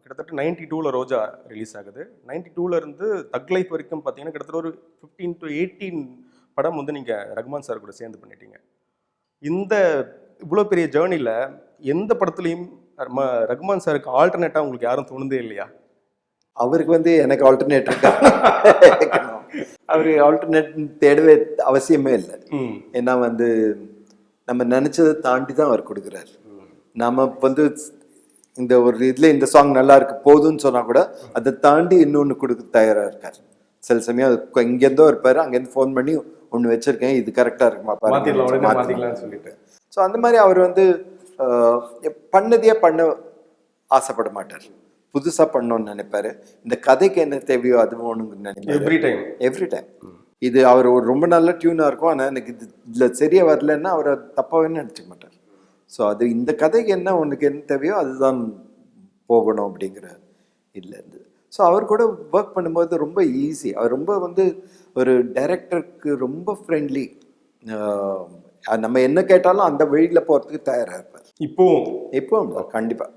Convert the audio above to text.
கிட்டத்தட்ட 92ல் ரோஜா ரிலீஸ் ஆகுது. 92ல இருந்து தக் லைஃப் வரைக்கும் பார்த்தீங்கன்னா கிட்டத்தட்ட ஒரு 15 to 18 படம் வந்து நீங்கள் ரகுமான் சார் கூட சேர்ந்து பண்ணிட்டீங்க. இந்த இவ்வளோ பெரிய ஜேர்னியில் எந்த படத்துலையும் ரகுமான் சாருக்கு ஆல்டர்னேட்டாக உங்களுக்கு யாரும் தோணுதே இல்லையா? அவருக்கு வந்து எனக்கு ஆல்டர்னேட் அவரு ஆல்டர்னேட் தேடவே அவசியமே இல்லை. ஏன்னா வந்து நம்ம நினைச்சதை தாண்டி தான் அவர் கொடுக்குறாரு. நாம வந்து இந்த ஒரு இதுல இந்த சாங் நல்லா இருக்கு போதும்னு சொன்னா கூட அதை தாண்டி இன்னொன்னு கொடுக்க தயாரா இருக்காரு. சில சமயம் அது இங்கேருந்தோ இருப்பாரு, அங்கேருந்து ஃபோன் பண்ணி ஒன்று வச்சிருக்கேன், இது கரெக்டா இருக்குமா பாருங்கன்னு சொல்லிட்டு. ஸோ அந்த மாதிரி அவர் வந்து பண்ணதையே பண்ண ஆசைப்பட மாட்டார், புதுசா பண்ணணும்னு நினைப்பாரு. இந்த கதைக்கு என்ன தேவையோ அது ஒண்ணுன்னு நினைப்பாரு எவ்ரி டைம். இது அவர் ஒரு ரொம்ப நல்ல டியூனா இருக்கும், ஆனா எனக்கு இதுல சரியா வரலன்னா அவரை தப்பாவே நினைச்சுக்க மாட்டார். ஸோ அது இந்த கதைக்கு என்ன உனக்கு என்ன தேவையோ அதுதான் போகணும் அப்படிங்கிற இதில் இருந்தது. ஸோ அவர் கூட ஒர்க் பண்ணும்போது ரொம்ப ஈஸி. அவர் ரொம்ப வந்து ஒரு டைரக்டருக்கு ரொம்ப ஃப்ரெண்ட்லி. நம்ம என்ன கேட்டாலும் அந்த வழியில் போகிறதுக்கு தயாராக இருப்பார். இப்போ கண்டிப்பாக